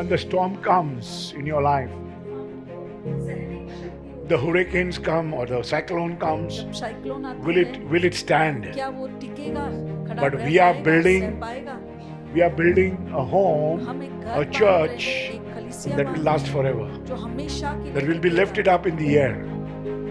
when the storm comes in your life, the hurricanes come or the cyclone comes, जब cyclone आती will है, it stand? क्या वो टिकेगा, खड़ा But रह we are पाएगा, building- सह पाएगा? We are building a home, हम एक a घर बांध रहे church हैं, एक कलीसिया that will बांध last forever, जो हमेशा के that लिए will be टिकेगा। lifted up in the air.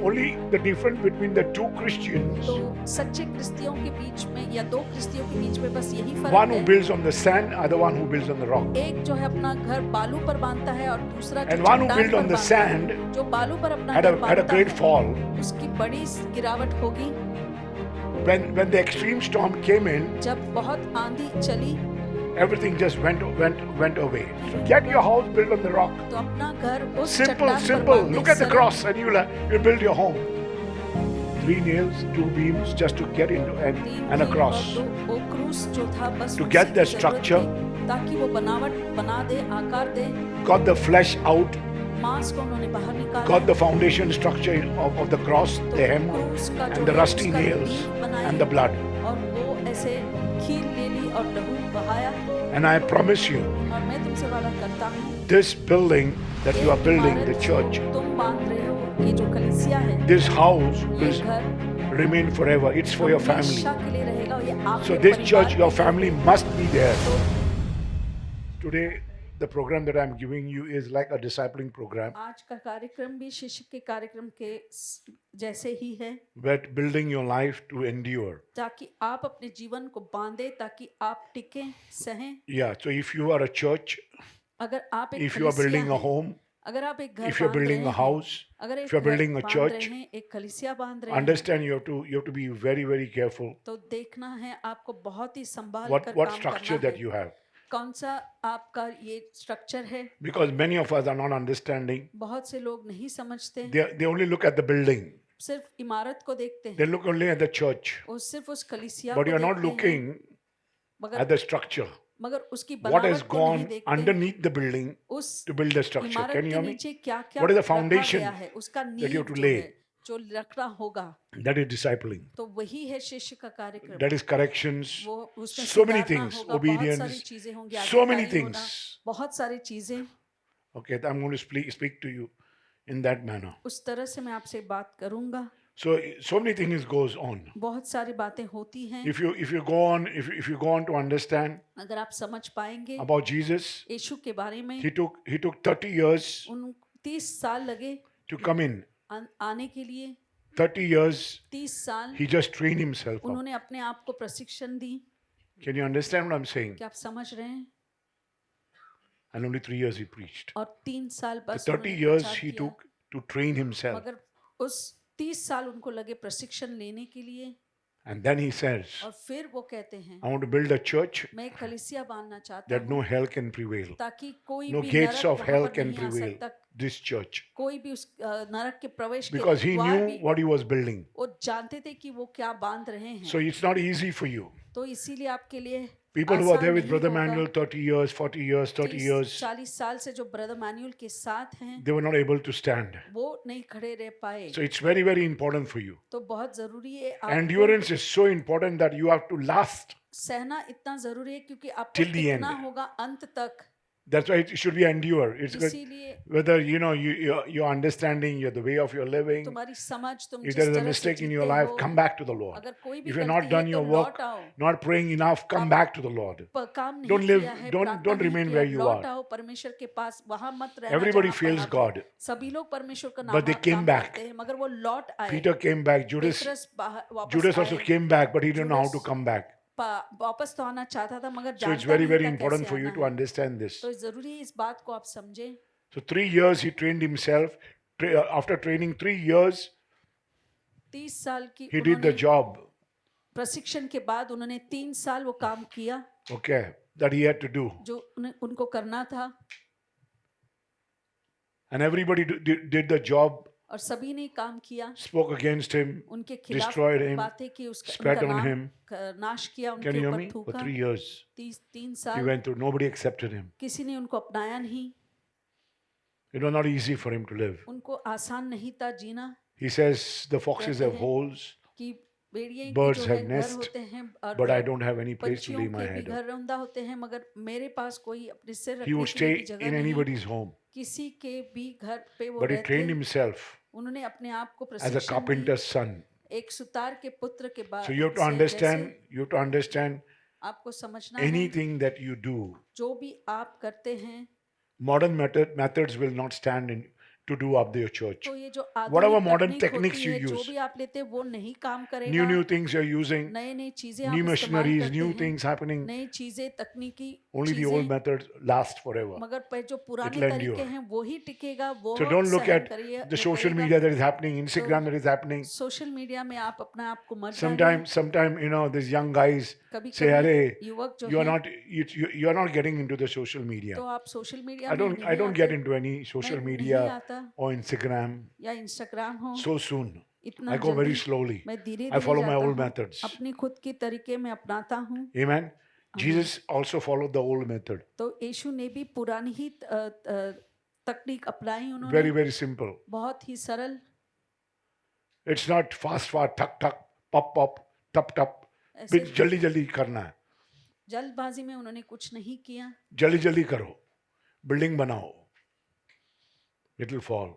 Only the difference between the two Christians, तो सच्चे क्रिस्तियों के बीच में या दो क्रिस्तियों के बीच में बस यही one फर्क who है। builds on the sand, other one who builds on the rock. एक जो है अपना घर बालू पर बांधता है और दूसरा जो And one who चट्टान built पर on the बांधता है। sand जो बालू पर अपना had घर a बांधता great है, fall. उसकी बड़ी गिरावट होगी। When the extreme storm came in, जब बहुत आंधी चली everything just went away. So get your house built on the rock. तो अपना घर उस Simple, चट्टान पर simple. बांधे। Look at the सरल। cross and you'll build your home. 3 nails, 2 beams just to get into तीन and a कील cross. और दो- वो क्रूस जो था बस To उसी get the की जरूरत structure. थी, ताकि वो बनावट बना दे, आकार दे। Got the flesh out, मांस को उन्होंने बाहर निकाला। got the foundation structure of the cross, तो the hem, क्रूस का जो and the है, rusty उसका nails, नींव बनाई and the blood. और वो ऐसे खील ले ली और लहू बहाया। And I promise you, और मैं तुमसे वादा करता हूँ, this building that you are एक building, इमारत the जो church, तुम बांध रहे हो, ये जो कलीसिया है, this house ये will घर remain forever. It's for your family. हमेशा के लिए रहेगा और ये आपके So this परिवार church, के your लिए family है। must be there. तो Today, the program that I'm giving you is like a discipling program, आज का कार्यक्रम भी शिष्य के कार्यक्रम के जैसे ही है, but building your life to endure. ताकि आप अपने जीवन को बांधे, ताकि आप टिकें, सहें। Yeah, so if you are a church, अगर आप एक if you are कलीसिया building a हैं, home, अगर आप एक घर if you're बांध रहे building a हैं, house, अगर if एक you're घर building a बांध church, रहे हैं, एक कलीसिया बांध रहे हैं, understand you have to be very, very careful तो देखना है आपको बहुत ही संभाल what कर काम structure करना that है। you have. कौन सा आपका ये स्ट्रक्चर है? Because many of us are not understanding. बहुत से लोग नहीं समझते, They only look at the building. सिर्फ इमारत को देखते They हैं, look only at the church. और सिर्फ उस कलीसिया But को you're not देखते हैं, looking मगर at the structure. मगर उसकी What has बनावट को नहीं gone देखते। underneath the building उस to build the structure. इमारत Can you के hear me? नीचे क्या क्या What is the रखा foundation गया है, उसका that you नींव have to जो lay? है, जो रखना होगा, That is discipling. तो वही है शिष्य का कार्यक्रम। That is corrections. वो उसमें So many सुधारना things. होगा, बहुत सारी Obedience. चीजें होंगी, So many आज्ञाकारी होना, things. बहुत सारी चीजें। Okay, I'm going to speak to you in that manner. उस तरह से मैं आपसे बात करूंगा। So many things goes on. बहुत सारी बातें होती हैं। If you go on if you go on to understand अगर आप समझ पाएंगे about Jesus, यीशु के बारे में, he took 30 years उन 30 साल लगे to come in. आने के लिए। 30 years 30 साल he just trained himself up. उन्होंने अपने आप को प्रशिक्षण दी। Can you understand what I'm saying? क्या आप समझ रहे हैं? And only 3 years he preached. और 3 साल The बस 30 उन्होंने years प्रचार he किया। took to train himself. मगर उस 30 साल उनको लगे प्रशिक्षण लेने के लिए। And then he says, और फिर वो कहते हैं, I want to build a church मैं एक कलीसिया बांधना चाहता that हूँ, no hell can prevail. ताकि कोई No भी gates नरक of वहाँ hell पर can नहीं आ prevail. सकता, This church. कोई भी उस नरक के प्रवेश के Because he द्वार knew भी, what he was building. वो जानते थे कि वो क्या बांध रहे हैं। So it's not easy for you. तो इसीलिए आपके लिए People who are there आसान with नहीं Brother होगा। Manuel 30 years, 40 years, 30 years, 40 साल से जो ब्रदर मैनुअल के साथ हैं, they were not able to stand. वो नहीं खड़े रह पाए। So it's very, very important for you. तो बहुत जरूरी है, आपको Endurance is so important that you have to last. सहना इतना जरूरी है, क्योंकि आपको Till the टिकना end. होगा अंत तक। That's why it should be endure. It's good. इसीलिए Whether you're understanding the way of your living. तुम्हारी समझ, तुम If जिस there is a तरह से mistake in जीते your life, हो, come back to the Lord. अगर कोई भी If you're गलती not done है your तो work, लौट आओ। not praying enough, come back to the Lord. काम नहीं Don't live- किया है, don't- प्रार्थना don't नहीं remain किया, where you लौट are. आओ परमेश्वर के पास, वहां मत रहना Everybody जहां पर feels आप हो। God. सभी लोग परमेश्वर का But they नाम came काम back. करते हैं, मगर वो लौट आए। Peter came back. Judas वापस also आए। came back, but he didn't know how to Judas come back. वापस तो आना चाहता था, मगर So it's जानता very, नहीं very था important कैसे for you आना to है। understand this. तो जरूरी है इस बात को आप समझें। So 3 years he trained himself. After training 3 years, 30 साल की he did the उन्होंने job, प्रशिक्षण के बाद उन्होंने 3 साल वो काम किया okay, that he had to do. जो उनको करना था, And everybody did the job, और सभी ने काम किया, spoke against him, उनके खिलाफ destroyed him, बातें की, उसका spat उनका on नाम him. नाश किया, Can you उनके hear ऊपर me? For थूका। 3 years 3 he साल went through. Nobody accepted him. किसी ने उनको अपनाया नहीं, It was not easy for him to live. उनको आसान नहीं था जीना। He says the foxes have holes, कि भेड़िए के Birds जो have है घर nest, होते हैं और but I don't have any place to पंछियों lay my के भी head on. घर रौंदा होते हैं, मगर मेरे पास कोई अपने सिर He रखने would के लिए भी stay जगह in नहीं। anybody's home, किसी के भी घर पे वो but he रहते, trained himself उन्होंने अपने आप को as a प्रशिक्षण दी carpenter's son. एक सुतार के पुत्र के बाद So you have to से। understand, जैसे you have to understand आपको समझना है, anything that you do. जो भी आप करते हैं, Modern methods will not stand in to do up your church. तो ये जो Whatever आधुनिक modern तकनीक techniques होती you है, जो use, भी आप लेते हैं वो नहीं काम करेगा। new things you're using, नए नए चीजें आप new इस्तेमाल machineries, करते new हैं, things happening. नई चीजें, तकनीकी Only the old चीजें, methods last forever. मगर जो पुराने It'll तरीके endure. हैं वो ही टिकेगा, वो So don't look सहन at करिए, the वो social करेगा। media that is happening, Instagram that is happening. Social media में आप अपना आप को मत डालिए। Sometime, these young guys कभी say, कभी "Arey, युवक जो you are है, not, you are not getting into the social media." तो आप सोशल मीडिया I में don't नहीं get आते, into any social मैं media नहीं आता, or Instagram या इंस्टाग्राम हो, so soon. इतना I go very जल्दी slowly. मैं धीरे I धीरे follow my जाता old हूँ, methods. अपनी खुद की तरीके में अपनाता हूँ। Amen. Jesus also followed the old method. तो यीशु ने भी पुरानी ही तकनीक अपनाई Very, उन्होंने, very simple. बहुत ही सरल। It's not fast, tuck, tuck, pop, tup. ऐसे जल्दी जल्दी करना है, जल्दबाजी में उन्होंने कुछ नहीं किया। जल्दी करो, बिल्डिंग बनाओ, it will fall.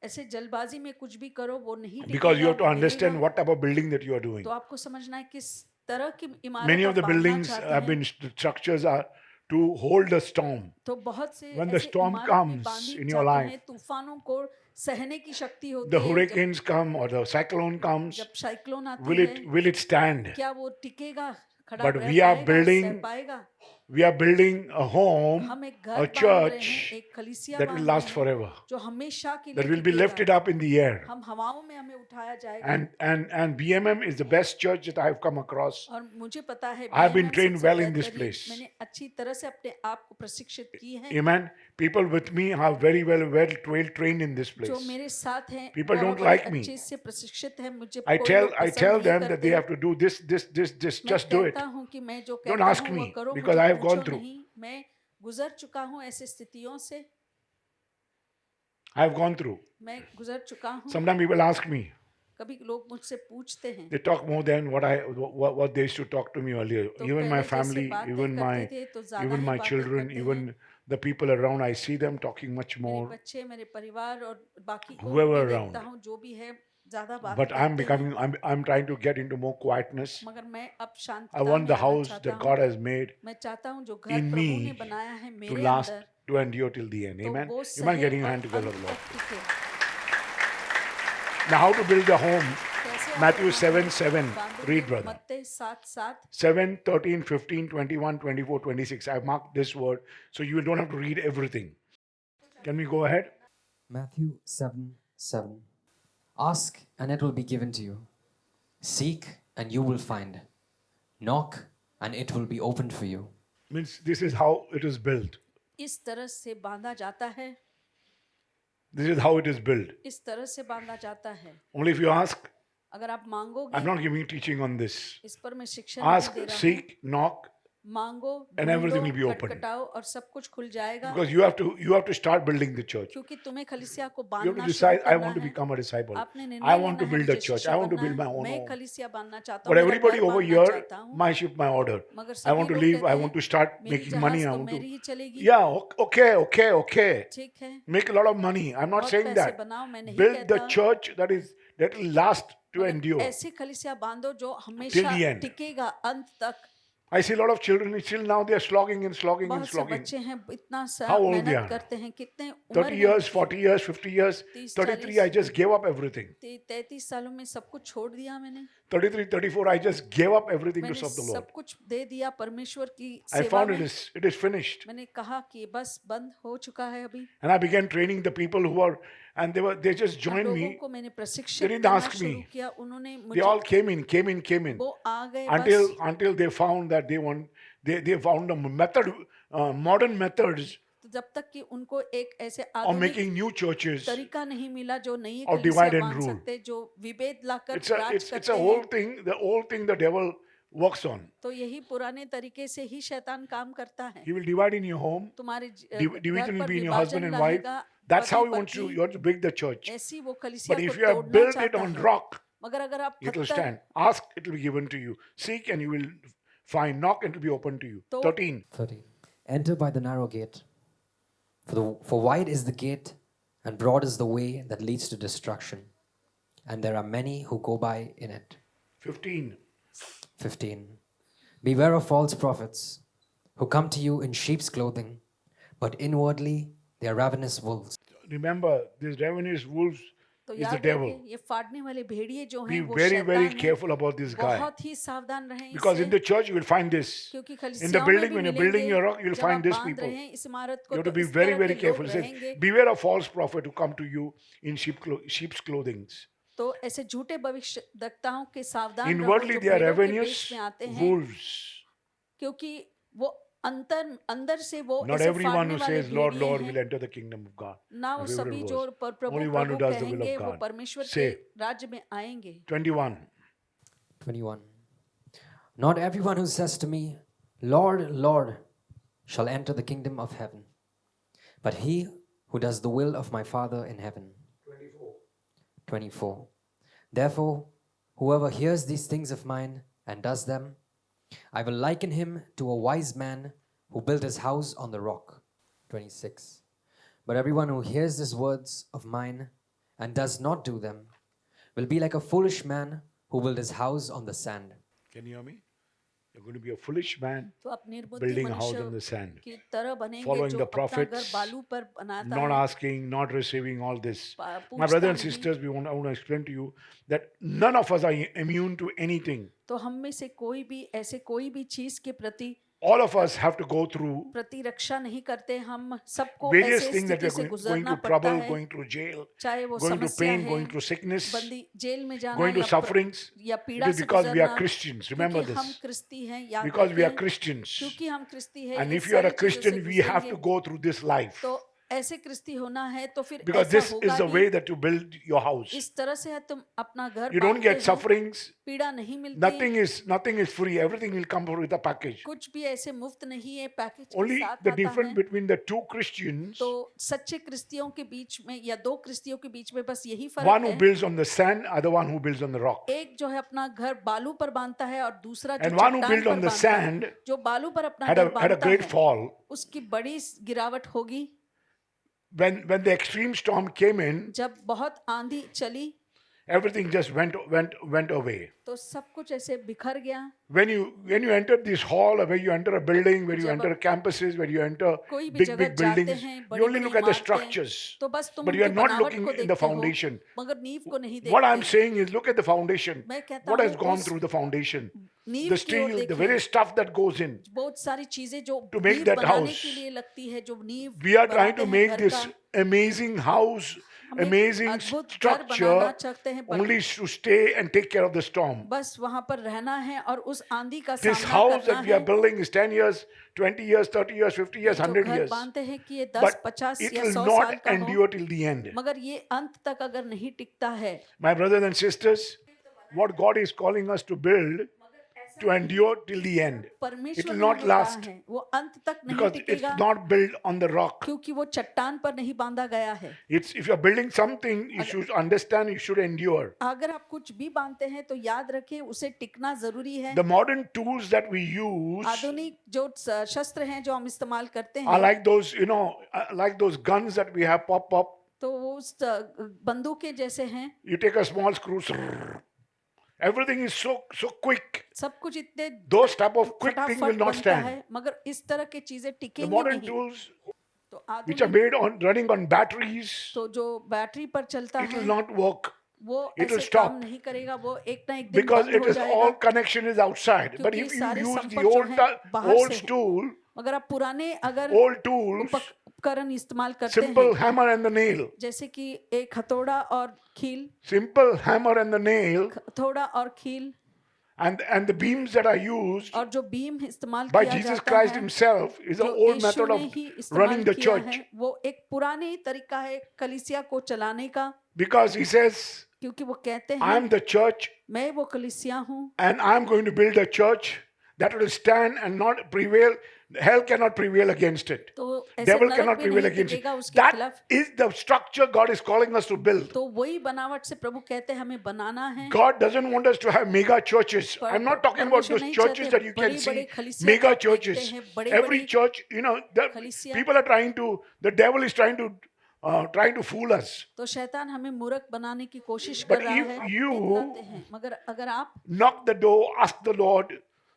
ऐसे जल्दबाजी में कुछ भी करो वो नहीं Because you टिकेगा, have to वो understand गिरेगा। what type of building that you are doing. तो आपको समझना है किस तरह की इमारत Many of आप the बांधना buildings चाहते have हैं। been, structures are to hold the storm. तो बहुत से When the ऐसे storm इमारत में comes बांधी in your जाते life, हैं, तूफानों को सहने की शक्ति होती the है। hurricanes come or the cyclone comes, जब साइक्लोन आती will है, it stand? क्या वो टिकेगा, खड़ा But रह we are पाएगा, building- सह पाएगा? We are building a home, हम एक घर a बांध रहे हैं, church एक कलीसिया that will बांध last रहे हैं, forever. जो हमेशा के That लिए will be टिकेगा। lifted up in the air. हम हवाओं में हमें उठाया जाएगा। And BMM is the best church that I have come across. और मुझे पता है I have been BMM trained सबसे well in this बेहतरीन, place. मैंने अच्छी तरह से अपने आप को प्रशिक्षित की है। Amen. People with me are very well trained in this जो place. मेरे साथ हैं, People वो don't बड़े like me. अच्छे से प्रशिक्षित हैं। मुझे I कोई tell लोग पसंद tell नहीं them that करते। they have to do this. मैं Just do it. कहता हूँ कि मैं जो Don't कहता ask हूँ वो me, करो, because मुझे I have gone पूछो through. नहीं। मैं गुजर चुका हूँ ऐसे स्थितियों से, I have gone through. मैं गुजर चुका हूँ। Sometimes people ask me. कभी लोग मुझसे पूछते हैं, They talk more than what they used to talk to me earlier. तो Even my पहले जैसे family, बातें even करते my थे तो ज़्यादा even ही my बातें children, करते हैं। even the people around, I see them talking much मेरे more. बच्चे, मेरे परिवार और बाकी को Whoever भी around. देखता हूँ, जो भी है ज़्यादा बात But I'm करते हैं। becoming, I'm trying to get into more quietness. मगर मैं अब शांति I want the में आना house चाहता that हूँ। God has made मैं चाहता हूँ जो घर in प्रभु me ने बनाया है to मेरे last, अंदर, to endure till the end. तो Amen. वो You mind सहे getting your और hand together, अंत Lord. तक टिके। Now, how to build a home? कैसे आप Matthew अपना 7:7. घर बांधोगे? Read, brother. Matte 7:7, 7, 13, 15, 21, 24, 26. I've marked this word so you don't have to read everything. Can we go ahead? Matthew 7:7. Ask and it will be given to you. Seek and you will find. Knock and it will be opened for you. Means this is how it is built. इस तरह से बांधा जाता है, This is how it is built. इस तरह से बांधा जाता है। Only if you ask, अगर आप मांगोगे, I'm not giving teaching on this. इस पर मैं शिक्षा नहीं Ask, दे रहा हूँ। seek, knock, मांगो, and everything will be ढूंढो, open. खटखटाओ और सब कुछ खुल जाएगा। because you have to start building the church. क्योंकि तुम्हें कलीसिया को You have to बांधना शुरू decide, I करना want to है। become a disciple. आपने I निर्णय want to लेना है, build a मुझे church. शिष्य I want to बनना build है। my own मैं home. कलीसिया बांधना चाहता But हूँ, मेरा everybody घर over बांधना here, चाहता हूँ। my ship, my order. मगर I सभी want to लोग leave. कहते I हैं, want to start मेरी making money. जहाज I तो want मेरी to. ही चलेगी। Yeah, okay. ठीक है, Make a lot of money. I'm not बहुत saying पैसे that. बनाओ, मैं नहीं Build the कहता। church that will last to मगर endure. ऐसे कलीसिया बांधो जो Till हमेशा the end. टिकेगा अंत तक। I see a lot of children still now they are slogging and slogging and बहुत से slogging. बच्चे हैं, इतना सा How old they मेहनत are? करते हैं, कितने 30 उम्र है years, उनकी? 40 years, 50 years, 30, 33, I just gave up everything. 33 सालों में सब कुछ छोड़ दिया मैंने। 33, 34, I just gave up everything to मैंने serve the Lord. सब कुछ दे दिया परमेश्वर की I सेवा found में। it is finished. मैंने कहा कि बस बंद हो चुका है अभी। And I began training the people who are, and they just अब joined लोगों me. को मैंने They प्रशिक्षित didn't करना ask शुरू me. किया, उन्होंने They all मुझे, came in. वो आ गए Until बस। they found that they found a method, modern methods तो जब तक कि उनको एक ऐसे of आधुनिक making new churches. तरीका नहीं मिला जो नई Of कलीसिया divide and बांध rule. सकते, जो विभेद लाकर It's राज it's करते a हैं। whole thing the devil works on. तो यही पुराने तरीके से ही शैतान काम करता है। He will divide in your home. तुम्हारे Division घर will पर be in your husband विभाजन and wife. लाएगा, That's how पति you want पत्नी, you want to build the church. ऐसी वो कलीसिया But को if you have तोड़ना built it चाहता on है। rock, मगर अगर आप it will पत्थर stand. Ask, it will be given to you. Seek and you will find. Knock and it will be open to you. तो 13. 13. Enter by the narrow gate. For wide is the gate, and broad is the way that leads to destruction, and there are many who go by in it. 15. 15. Beware of false prophets, who come to you in sheep's clothing, but inwardly they are ravenous wolves. Remember, these ravenous wolves तो is the याद devil. रखें, ये फाड़ने वाले भेड़िए जो Be हैं वो very, very शैतान हैं। careful about this guy. बहुत ही सावधान रहें Because in इससे, the church you will find this. क्योंकि In the कलीसियाओं में building, भी when you're मिलेंगे। building your rock, you'll जब find आप these बांध people. रहे हैं इस इमारत You को have तो to be इस very, तरह very के careful. लोग It says, रहेंगे। beware of false prophet who come to you in sheep's clothing. तो ऐसे झूठे भविष्यद्वक्ताओं के सावधान रहो Inwardly जो they are भेड़ों के ravenous वेश में आते हैं, wolves. क्योंकि वो अंदर से वो Not ऐसे everyone फाड़ने who वाले says, Lord, भेड़िए Lord, हैं। will enter the kingdom of God. ना My वो favorite सभी verse. जो प्रभु Only one who Prabhu does the will कहेंगे of वो God. परमेश्वर के Say. राज्य में आएंगे। 21. 21. Not everyone who says to me, Lord, Lord, shall enter the kingdom of heaven, but he who does the will of my Father in heaven. 24. Therefore, whoever hears these things of mine and does them, I will liken him to a wise man who built his house on the rock. 26. But everyone who hears these words of mine and does not do them will be like a foolish man who built his house on the sand. Can you hear me? You're going to be a foolish man तो आप निर्बुद्धि building a house मनुष्य on the sand. की तरह बनेंगे Following जो the अपना घर prophets, बालू पर बनाता Not है, asking, not receiving all this. पूछता My brothers and नहीं। sisters, I want to explain to you that none of us are immune to anything. तो हम में से कोई भी ऐसे कोई भी चीज के प्रति All of us have to go through प्रतिरक्षा नहीं करते। हम सबको various ऐसे things that स्थिति we're से going गुजरना through पड़ता trouble, है, going through jail, चाहे वो going through समस्या pain, है, going through sickness, बंदी जेल में जाना going to या sufferings. या It पीड़ा is से because we are गुजरना, Christians. Remember क्योंकि हम this. क्रिस्ती हैं, याद Because we are रखें, Christians. क्योंकि हम क्रिस्ती हैं, And in if you are a सारी चीजों से Christian, we have to गुजरेंगे। go through this life. तो ऐसे क्रिस्ती होना है तो फिर Because ऐसा this होगा is the he. way that you build your house. इस तरह से है तुम अपना घर You don't बांधते get हो, sufferings. पीड़ा नहीं मिलती, Nothing is free. Everything will come with a package. कुछ भी ऐसे मुफ्त नहीं है, पैकेज के Only साथ the आता difference है। between the two Christians, तो सच्चे क्रिस्तियों के बीच में या दो क्रिस्तियों के बीच में बस यही one फर्क who है, builds on the sand, other one who builds on the rock. एक जो है अपना घर बालू पर बांधता है और दूसरा जो And one who चट्टान built पर on the बांधता है, sand जो बालू पर अपना had घर a बांधता great है, fall. उसकी बड़ी गिरावट होगी। When the extreme storm came in, जब बहुत आंधी चली everything just went away. तो सब कुछ ऐसे बिखर गया। When you enter this hall, or where you enter a building, where you जब enter campuses, where you enter कोई भी big जगह big जाते buildings, हैं, you बड़ी only बड़ी look at the इमारतें, structures, तो बस तुम but you are उनके not बनावट looking को in the देखते हो, foundation. मगर नींव को नहीं What I'm देखते। saying is, look at the foundation. मैं कहता What has हूँ gone उस through the foundation? नींव The की ओर steel, the देखें। various stuff that goes in. बहुत सारी चीजें जो To make नींव that बनाने house. के लिए लगती है, जो नींव We are trying बनाते to हैं make घर this का, amazing house, हम एक amazing अद्भुत घर बनाना structure, चाहते हैं, only to stay and take care of the storm. बस वहां पर रहना है और उस आंधी का This सामना house करना that we are है। building is 10 years, 20 years, 30 years, 50 years, जो 100 घर years. बांधते हैं कि ये 10, But 50 it या will 100 not साल का हो, endure till the end. मगर ये अंत तक अगर नहीं टिकता है, My brothers and sisters, what God is calling us to build to endure till the end. It परमेश्वर will ने not हमें कहा last है वो अंत तक नहीं because it's टिकेगा, not built on the rock. क्योंकि वो चट्टान पर नहीं बांधा गया है। It's if you're building something, you should understand, you should endure. अगर आप कुछ भी बांधते हैं तो याद रखें उसे टिकना जरूरी है। The modern tools that we use आधुनिक जो शस्त्र हैं जो हम इस्तेमाल करते are हैं, like those, like those guns that we have pop. तो वो उस बंदूकें जैसे हैं। You take a small screw. Everything is so quick. सब कुछ इतने Those type of quick things will फटाफट not बनता stand. है, मगर इस तरह की चीजें The टिकेंगी modern नहीं। tools तो which are आधुनिक made on running on batteries, तो जो बैटरी पर चलता it है will not work वो it will ऐसे stop. काम नहीं करेगा, वो एक ना एक दिन because बंद it हो is all जाएगा। connection is outside. But क्योंकि if you सारे use the संपर्क जो हैं बाहर old से हैं। tool, मगर आप पुराने अगर old tools, उपकरण इस्तेमाल करते simple हैं, hammer and the nail, जैसे कि एक हथौड़ा और कील, simple hammer and the nail, हथौड़ा और कील, and the beams that are used और जो बीम इस्तेमाल by किया Jesus जाता Christ है, Himself is an जो old यीशु method ने of ही इस्तेमाल running the किया church. है, वो एक पुरानी तरीका है कलीसिया को चलाने का, Because He says, क्योंकि वो कहते I हैं am the church मैं वो कलीसिया हूँ and I am going to build a church that will stand and not prevail hell cannot prevail against it. तो ऐसे Devil नरक cannot भी prevail नहीं against it. टिकेगा उसके That खिलाफ। is the structure God is calling us to build. तो वही बनावट से प्रभु कहते हैं हमें बनाना है। God doesn't want us to have mega churches. पर- I'm not talking about परमेश्वर those नहीं churches चाहते that you can बड़ी-बड़ी see, कलीसिया mega को आप देखते churches. हैं, बड़ी-बड़ी Every church, the कलीसिया। people are the devil is trying to fool us. तो शैतान हमें मूर्ख बनाने की कोशिश But कर रहा if है, you- दिखलाते हैं। मगर अगर आप Knock the door, ask the Lord,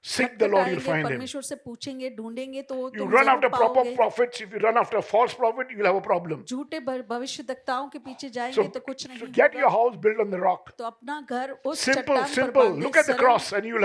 seek the Lord, you'll खटखटाएंगे, find him. परमेश्वर से पूछेंगे, ढूंढेंगे तो You तुम run जरूर after proper पाओगे। prophets. If you run after a false prophet, you'll have a problem. झूठे भविष्यद्वक्ताओं के पीछे So, जाएंगे तो कुछ so नहीं get होगा। your house built on the rock. तो अपना घर उस Simple, चट्टान पर simple. बांधे, Look at the सरल cross and you'll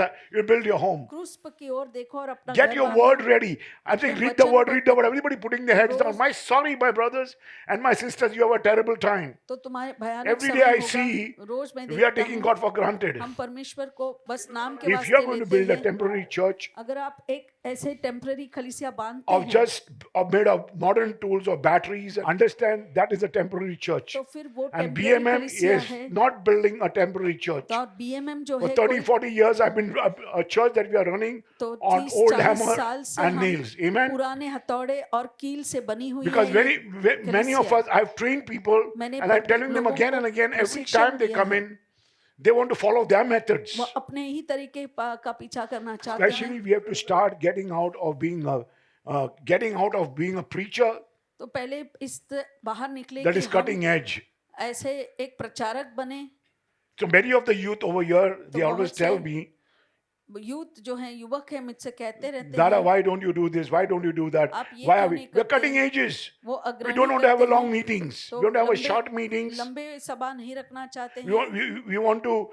build your home. क्रूस की ओर देखो और अपना Get घर your बांधो। word ready. I'm saying, अपने read the वचन word, को read the word. Everybody putting their heads down. Rose- My sorry, my brothers and my sisters, you have a terrible time. तो तुम्हारे भयानक Every day समय I होगा। see रोज मैं we are देखता taking हूँ, God for granted. हम परमेश्वर को बस नाम के If you are वास्ते going to लेते build a हैं। temporary church अगर आप एक ऐसे टेम्पररी कलीसिया बांधते of हैं just made of modern tools or batteries, understand that is a temporary church. तो फिर वो And टेम्पररी BMM कलीसिया is है। not building a temporary church. तो और बीएमएम जो For है 30, कोई 40 years, I've been a church that we are running तो on 30 old 40 hammer साल से and हम nails. Amen. पुराने हथौड़े और कील से बनी हुई Because है ये many of कलीसिया। us, I've trained people, मैंने and I'm telling them लोगों again को and again, every प्रशिक्षण time they दिया come है। in, they want to follow their methods. वो अपने ही तरीके का पीछा करना चाहते Especially, हैं। we have to start getting out of being a preacher तो पहले इस बाहर निकले that कि is cutting हम edge. ऐसे एक प्रचारक बने। So many of the youth over here, they तो always बहुत tell से me, यूथ जो है युवक है मुझसे कहते रहते Dada, हैं why don't you do this? Why don't you do that? आप ये Why are क्यों we? नहीं We're करते cutting हैं? edges. वो We अग्रणी don't want to have a करते long हैं। meetings. तो We don't have a लंबे- short meetings. लंबे सभा नहीं रखना चाहते We हैं। want to,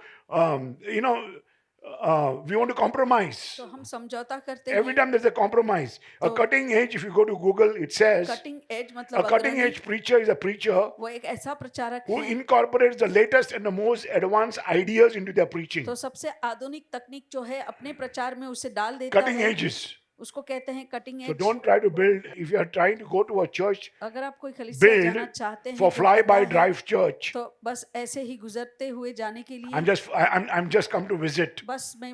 we want to compromise. तो हम समझौता करते Every हैं। time there's a compromise. A तो- cutting edge, if you go to Google, it says cutting edge a मतलब cutting अग्रणी। edge preacher is a preacher वो एक ऐसा प्रचारक who है incorporates the latest and the most advanced ideas into their preaching. तो सबसे आधुनिक तकनीक जो है अपने प्रचार में उसे डाल देता Cutting है। edges. उसको कहते हैं cutting So edge. don't try to build, if you are trying to go to a church, अगर आप कोई कलीसिया जाना build चाहते हैं for जो fly by बड़ा है, drive church. तो बस ऐसे ही गुजरते हुए जाने के लिए I'm just come to visit. बस मैं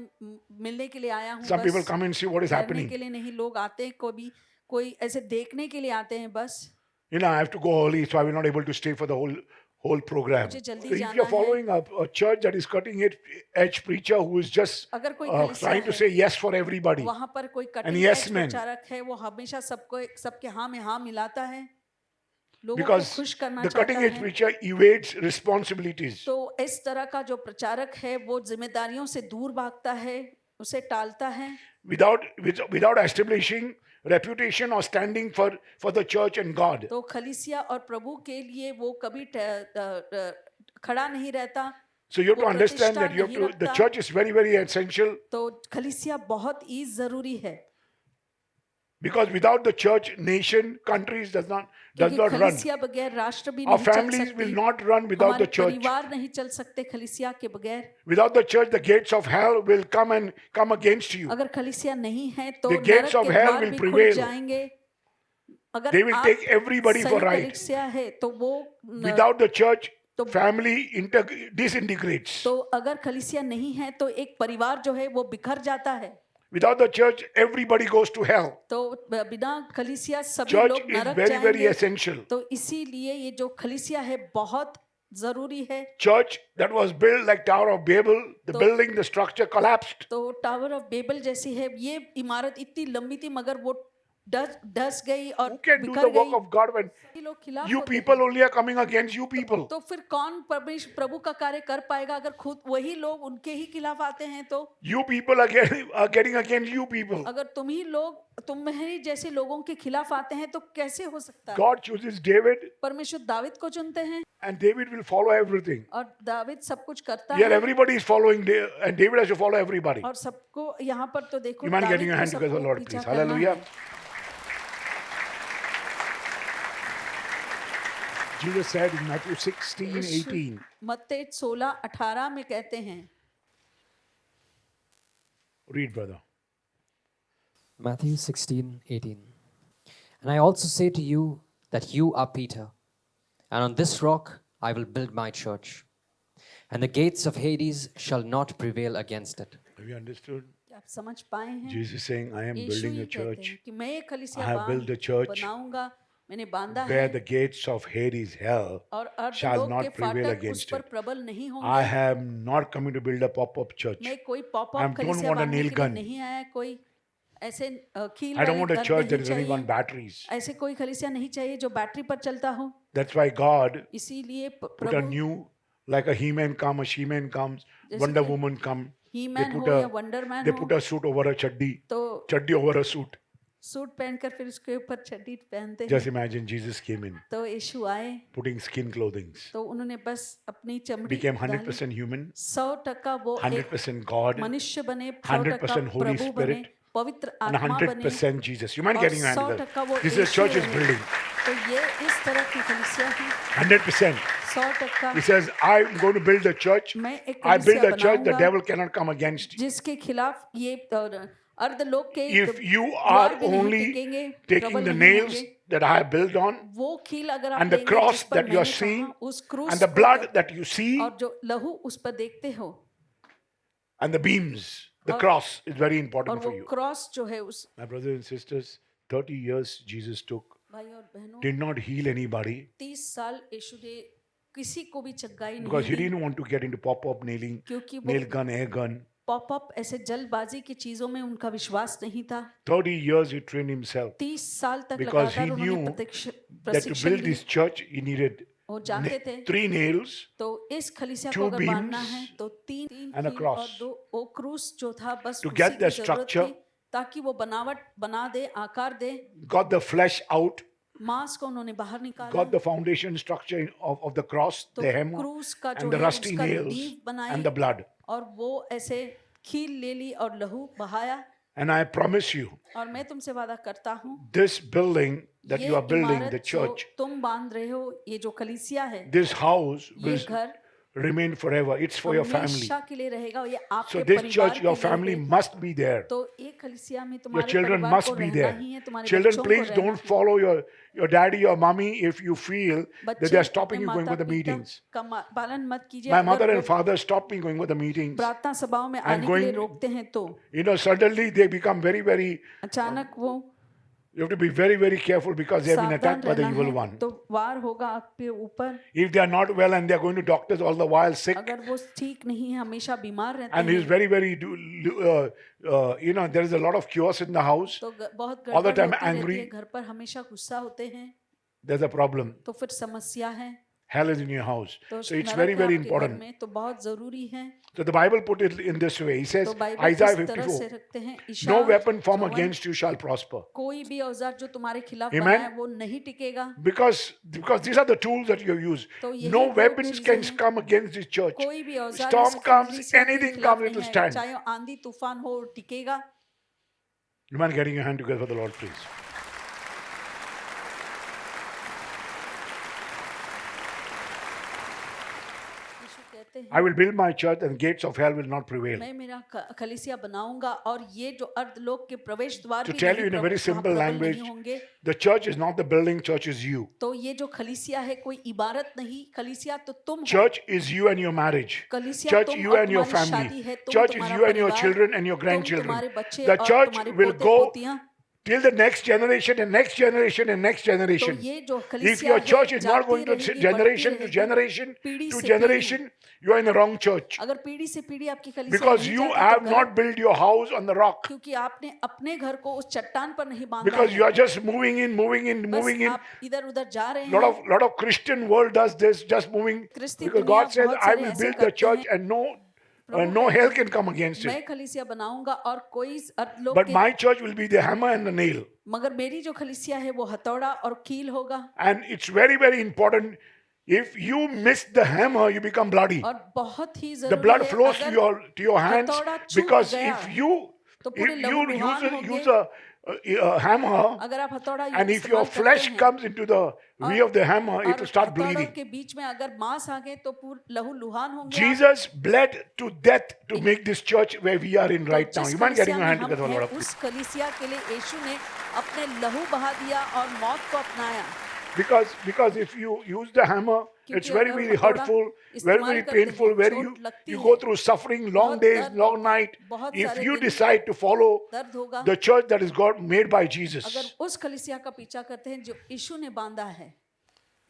मिलने के लिए आया हूँ। Some people बस come and see what is ठहरने happening. के लिए नहीं, लोग आते हैं कोई ऐसे देखने के लिए आते हैं बस। I have to go early, so I will not able to stay for the whole program. मुझे जल्दी So if जाना you're है। following a church that is cutting edge preacher who is just अगर कोई trying to कलीसिया say yes for everybody, है वहाँ पर कोई And cutting yes edge men. प्रचारक है, वो हमेशा सबके हाँ में हाँ मिलाता है, लोगों को because खुश करना the cutting चाहता edge है। preacher evades responsibilities. तो इस तरह का जो प्रचारक है वो जिम्मेदारियों से दूर भागता है, उसे टालता है, Without establishing reputation or standing for the church and God. तो खलीसिया और प्रभु के लिए वो कभी खड़ा नहीं रहता। So you have to वो understand that प्रतिष्ठा the नहीं church is very, very essential, तो खलीसिया बहुत ही जरूरी है because without the church, nation, countries does not क्योंकि run. खलीसिया बगैर राष्ट्र भी Our नहीं चल families will सकती, not run without हमारे the church. परिवार नहीं चल सकते खलीसिया के बगैर। Without the church, the gates of hell will come against you. अगर खलीसिया नहीं है तो The gates नरक of के hell द्वार will भी prevail. खुल जाएंगे। अगर They will आप take everybody for सही right. कलीसिया है तो वो Without the church, तो- family disintegrates. तो अगर खलीसिया नहीं है तो एक परिवार जो है वो बिखर जाता है। Without the church, everybody goes to hell. तो बिना खलीसिया सभी Church लोग is नरक very, very जाएंगे। essential. तो इसीलिए ये जो खलीसिया है बहुत जरूरी है। Church that was built like Tower of Babel, the तो- building, the structure collapsed. तो टावर ऑफ बेबल जैसी है ये इमारत इतनी लंबी थी मगर वो डस गई और Who can do बिखर the work गई। of God when सभी लोग खिलाफ you होते people हैं। only are coming against you people? तो फिर कौन प्रभु का कार्य कर पाएगा अगर खुद वही लोग उनके ही खिलाफ आते हैं तो? You people are getting against you people. अगर तुम्हारी जैसे लोगों के खिलाफ आते हैं तो कैसे हो सकता है? God chooses David, परमेश्वर दाविद को चुनते हैं and David will follow everything. और दाविद सब कुछ करता Here, है everybody is following, and David has to follow everybody. और सबको यहाँ पर तो देखो You mind David getting your को hand together, सबको Lord, पीछा please? करना Hallelujah. है। Jesus said in Matthew 16:18, मत्ती 16:18 में कहते हैं, read, brother. Matthew 16:18. And I also say to you that you are Peter, and on this rock I will build my church, and the gates of Hades shall not prevail against it. Have you understood? क्या आप समझ पाए हैं? Jesus saying, I am Yeshu building he a कहते church हैं कि मैं एक I कलीसिया have built a church बनाऊंगा, मैंने बांधा where है the gates of Hades, hell, और shall अर्धलोक के not prevail फाटक उस against पर it. प्रबल नहीं I होंगे। am not coming to build a pop-up church. मैं कोई पॉप I अप don't कलीसिया want a बांधने nail के लिए gun. नहीं आया, कोई ऐसे कील I don't वाले want a घर church that नहीं is running on चाहिए, batteries. ऐसे कोई कलीसिया नहीं चाहिए जो बैटरी पर चलता हो। That's why God इसीलिए put a Prabhu new, like a He-Man come, a She-Man comes, जैसे Wonder कि Woman come. He They man put हो या a वंडर मैन they हो, put a suit over a chaddi, तो chaddi over a suit. Suit पहनकर फिर उसके ऊपर चड्डी पहनते Just हैं। imagine Jesus came in, तो यीशु आए putting skin clothing, तो उन्होंने बस अपनी चमड़ी became डाली। 100% human, 100% वो एक 100% God, मनुष्य बने, 100% 100% Holy प्रभु बने, Spirit, पवित्र and आत्मा बने 100% Jesus. You mind और getting your hand 100% वो together? This is a Yeshu church is रहे। building. तो ये इस तरह की कलीसिया है, 100%. 100%। He says, I'm going to build a church. मैं एक I build कलीसिया a church, the बनाऊंगा devil cannot come against you. जिसके खिलाफ ये अर्धलोक के If you द्वार are भी नहीं only टिकेंगे, taking प्रबल the नहीं nails होंगे। that I have built on, वो कील अगर आप and the लेंगे cross जिस पर that you are मैंने seeing, कहा, उस क्रूस and the को blood that you see, और जो लहू उस पर देखते हो and the beams, the और- cross is very और important for वो you. क्रॉस जो है उस My brothers and sisters, 30 years Jesus took, भाई और बहनों did not heal anybody 30 साल यीशु ने किसी को भी चंगाई because he नहीं दी, didn't want to get into pop-up nailing, क्योंकि वो nail gun, air gun. Popup ऐसे जल्दबाजी की चीजों में उनका विश्वास नहीं था। 30 years he trained himself 30 साल तक because he लगातार knew उन्होंने that to प्रशिक्षण build Lee. this church he needed वो जानते थे 3 nails तो इस खलीसिया two को अगर बांधना beams है तो तीन and a कील cross. और 2 वो क्रूस जो था बस To उसी get की the जरूरत structure. थी ताकि वो बनावट बना दे, आकार दे। got the flesh out, मांस को उन्होंने बाहर निकाला, got the foundation structure of the cross, तो the hammer, क्रूस का जो and the है rusty उसका nails नींव बनाई and the blood. और वो ऐसे कील ले ली और लहू बहाया। And I promise you, और मैं तुमसे वादा करता हूँ this building that ये you are building, इमारत the जो church, तुम बांध रहे हो, ये जो कलीसिया है, this house ये will घर remain forever. It's for your family. हमेशा के लिए रहेगा, ये So आपके this परिवार church, के your लिए family है। must be there. तो एक कलीसिया में Your तुम्हारे children परिवार must को be रहना there. ही है, तुम्हारे Children, बच्चों को please रहना don't है। follow your daddy or mommy if you feel that बच्चे they are stopping अपने you going for the माता-पिता meetings. का पालन मत कीजिए। My अगर mother वो and father stopped me going for the meetings. प्रार्थना सभाओं में and आने के लिए going- रोकते हैं तो You know, suddenly they become very, very, अचानक वो you have to be very, very careful because they have been सावधान attacked by the रहना evil है, one. तो वार होगा आपके ऊपर। If they are not well and they are going to doctors all the while sick, अगर वो ठीक नहीं है, हमेशा बीमार रहते and he is हैं, very, very, you know, there is a lot of chaos in the house, तो बहुत all the गड़बड़ time होती रहती angry. है, घर पर हमेशा गुस्सा होते हैं, there's a problem. तो फिर समस्या है। Hell is in your house. तो So it's नरक very, है very आपके घर important. में, तो बहुत जरूरी है। So the Bible put it in this way. He says, तो बाइबल Isaiah इस तरह से 54, रखते हैं, no इशाया weapon formed 54, against you shall prosper. कोई भी औजार जो तुम्हारे खिलाफ Amen. बना है वो नहीं टिकेगा। Because these are the tools that you use. तो यही No वो weapons चीजें can हैं। come against this church. कोई भी औजार Storm इस comes, कलीसिया के anything खिलाफ comes, it will नहीं है, stand. चाहे आंधी तूफान हो टिकेगा। You mind getting your hand together for the Lord, please? यीशु कहते हैं, I will build my church and gates of hell will not prevail. मैं मेरा कलीसिया बनाऊंगा और ये जो अर्धलोक के प्रवेश द्वार To भी tell नहीं you in a very वहाँ simple प्रबल language, नहीं होंगे। the church is not the building, church is you. तो ये जो खलीसिया है कोई इबारत नहीं, खलीसिया तो तुम हो। Church is you and your marriage. कलीसिया Church, तुम you और and your तुम्हारी family. शादी है, तुम Church is तुम्हारा you and your परिवार, children and your तुम grandchildren. तुम्हारे बच्चे The और church तुम्हारे will पोते go पोतियां। till the next generation and next generation and next तो generation. ये जो If कलीसिया your है, church is not जाती going to रहेगी, generation बढ़ती to रहेगी, generation पीढ़ी to से generation, you are in the wrong church. अगर पीढ़ी से पीढ़ी आपकी कलीसिया Because नहीं you जाती, have तो not गलत, built your house on the rock. क्योंकि आपने अपने घर को उस चट्टान पर नहीं बांधा Because है। you are just moving in, बस moving in. आप इधर उधर जा रहे Lot हैं। of Christian world does this, just moving. क्रिस्ती Because दुनिया God says, बहुत I सारे will ऐसे build the करते church हैं। and no प्रभु no कहते hell हैं, can come against मैं it. कलीसिया बनाऊंगा और कोई अर्धलोक But के, my church will be the hammer and the nail. मगर मेरी जो कलीसिया है वो हथौड़ा और कील होगा। And it's very, very important. If you miss the hammer, you become bloody. और बहुत ही The जरूरी blood है, flows अगर to your hands हथौड़ा चूक because गया, if you तो पूरे लहूलुहान होंगे। use a hammer अगर आप हथौड़ा and if your इस्तेमाल करते flesh हैं, comes into the way of the hammer, it और will start हथौड़ों bleeding. के बीच में अगर मांस आ गए तो पूरे लहूलुहान होंगे। Jesus bled to death to make this church where we are in तो right now. जिस You mind getting कलीसिया your में hand हम together, हैं, Lord? उस कलीसिया के लिए यीशु ने अपने लहू बहा दिया और मौत को अपनाया। Because if you use the hammer, it's क्योंकि very अगर very हथौड़ा hurtful, very इस्तेमाल very करते हैं, painful, where चोट लगती you है, go through suffering, long बहुत days, दर्द long होगा, night. बहुत If सारे you दिन decide to follow दर्द होगा। the church that is God made by अगर Jesus, उस कलीसिया का पीछा करते हैं जो यीशु ने बांधा है,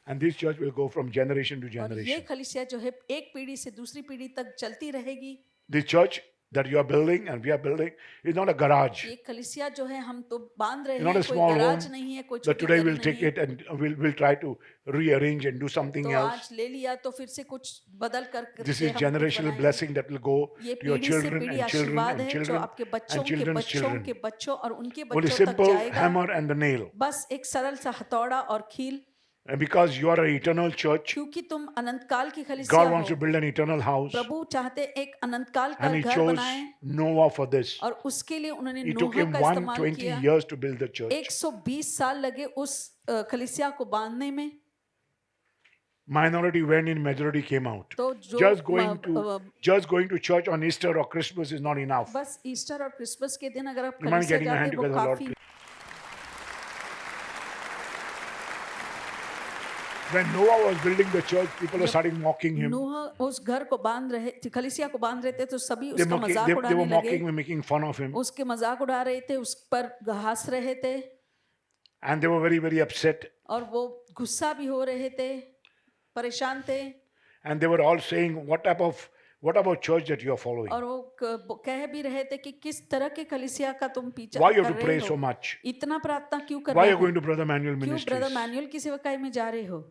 and this church will go from generation to और ये generation. कलीसिया जो है एक पीढ़ी से दूसरी पीढ़ी तक चलती रहेगी। The church that you are building and we are building is not a garage. ये कलीसिया जो है हम तो बांध रहे It's not हैं, a कोई small गराज home नहीं है, कोई that छोटी today घर we'll नहीं take है। it and we'll try to rearrange and do something तो else. आज ले लिया तो फिर से कुछ बदल कर This के is हम कुछ generational बनाएंगे। blessing that will go ये to your पीढ़ी से children पीढ़ी and children आशीर्वाद and है जो children आपके बच्चों and के children's बच्चों children. के बच्चों और उनके With a बच्चों तक simple जाएगा। hammer and the nail. बस एक सरल सा हथौड़ा और कील, And because you are an eternal church, क्योंकि तुम अनंत काल की कलीसिया God wants to हो। build an eternal house. प्रभु चाहते एक अनंत काल का And He घर chose बनाए Noah for this. और उसके लिए उन्होंने It took नूह him का इस्तेमाल 120 किया। years to build the church. 120 साल लगे उस कलीसिया को बांधने में। Minority went in, majority came out. तो जो Just going to church on Easter or Christmas is not enough. बस ईस्टर और क्रिसमस के दिन अगर आप You mind कलीसिया getting your hand जाते हैं वो together, Lord, काफी। please? When Noah was building the church, people were starting mocking him. नूह उस घर को बांध रहे थे, कलीसिया को बांध रहे थे, तो सभी They, उसका मजाक they उड़ाने were लगे, mocking him, making fun of him. उसके मजाक उड़ा रहे थे, उस पर हंस रहे थे And they were very, very upset. और वो गुस्सा भी हो रहे थे, परेशान थे And they were all saying, what about church that you are following? और वो कह भी रहे थे कि किस तरह के कलीसिया का तुम पीछा Why you कर have to रहे pray so हो, much? इतना प्रार्थना क्यों कर Why रहे are you going हो, to Brother Manuel क्यों Ministries? ब्रदर मैनुअल की सेवकाई में जा रहे हो।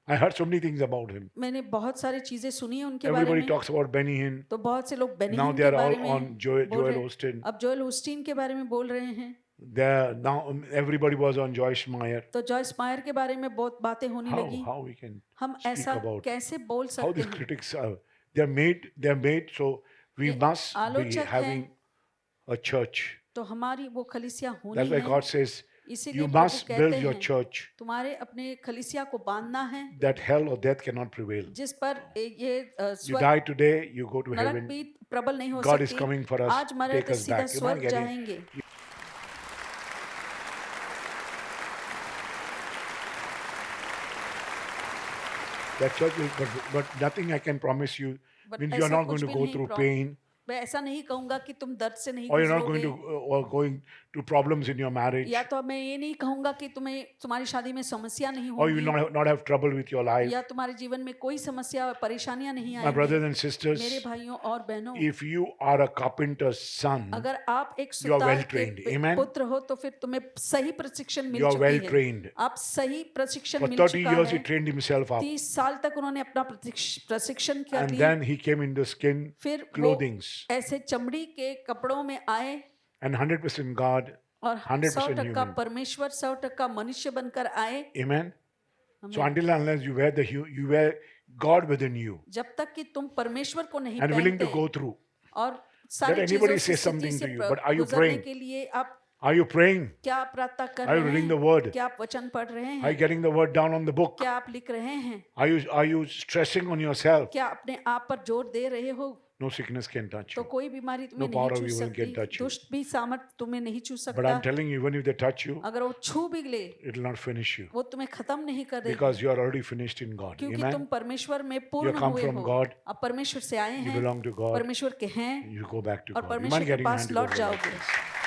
I heard so many things about him. मैंने बहुत सारी चीजें सुनी है उनके बारे Everybody में। talks about Benny Hinn. तो बहुत से लोग Now बेनिहिन they के are बारे all में on बोल Joel रहे हैं। Osteen. अब जोएल ओस्टीन के बारे में बोल रहे हैं। Now everybody was on Joyce Meyer. तो जॉयस मायर के बारे में बहुत बातें होने लगी। How we can हम speak ऐसा about कैसे बोल how सकते these हैं। critics are. They're made so we ये must be आलोचक having हैं। a church. तो हमारी वो कलीसिया होनी That's why है, God says इसीलिए you प्रभु must कहते build your हैं church तुम्हारे अपने कलीसिया को बांधना है that hell or death cannot prevail. जिस पर ये You die today, you go to नरक heaven. भी प्रबल नहीं हो God is सकती। coming for us, आज मरे take तो us सीधा back. You mind स्वर्ग getting- जाएंगे। That church will, but nothing I can promise you But means you are ऐसा not going कुछ to भी go नहीं through promise- pain, मैं ऐसा नहीं कहूंगा कि तुम दर्द से नहीं or you're not going गुजरोगे, to going to problems in your marriage, या तो मैं ये नहीं कहूंगा कि तुम्हारी शादी में समस्या नहीं or you will होगी, not have trouble with your life. या तुम्हारे जीवन में कोई समस्या और परेशानियां नहीं My brothers आएंगी। and sisters, मेरे भाइयों और बहनों, if you are a carpenter's son, अगर आप एक You are सुतार well के trained. Amen. पुत्र हो तो फिर तुम्हें सही प्रशिक्षण मिल you are चुकी well है। trained. आप सही प्रशिक्षण For मिल 30 चुका years, he है। trained himself up. 30 साल तक उन्होंने अपना प्रशिक्षण कर And लिया। then he came in the skin फिर वो clothings. ऐसे चमड़ी के कपड़ों में आए And 100% God. और 100% 100% human. परमेश्वर 100% मनुष्य बनकर आए। Amen. So Amen. until and unless you wear God within you जब तक कि तुम परमेश्वर को नहीं and willing to पहनते go through. और सारी Let anybody चीजों say की स्थिति something से to you, but are you गुजरने praying? के लिए आप Are you praying? क्या आप प्रार्थना कर Are you रहे reading the हैं? word? क्या आप वचन पढ़ रहे Are you हैं? getting the word down on the book? क्या आप लिख रहे हैं? Are you stressing on yourself? क्या अपने आप पर जोर दे रहे हो? No sickness can touch तो you. कोई बीमारी तुम्हें No power नहीं of छू evil can सकती, touch you. दुष्ट भी सामर्थ तुम्हें नहीं छू But सकता। I'm telling you, even if they touch you, अगर वो छू भी ले, it will not finish you. वो तुम्हें खत्म नहीं कर देगा, Because you are already finished in God. क्योंकि तुम Amen. परमेश्वर में You पूर्ण come हुए from हो। God. अब परमेश्वर से आए You हैं, belong to God. परमेश्वर के हैं You go back to और God. You परमेश्वर mind के getting your पास hand लौट together like जाओगे। this?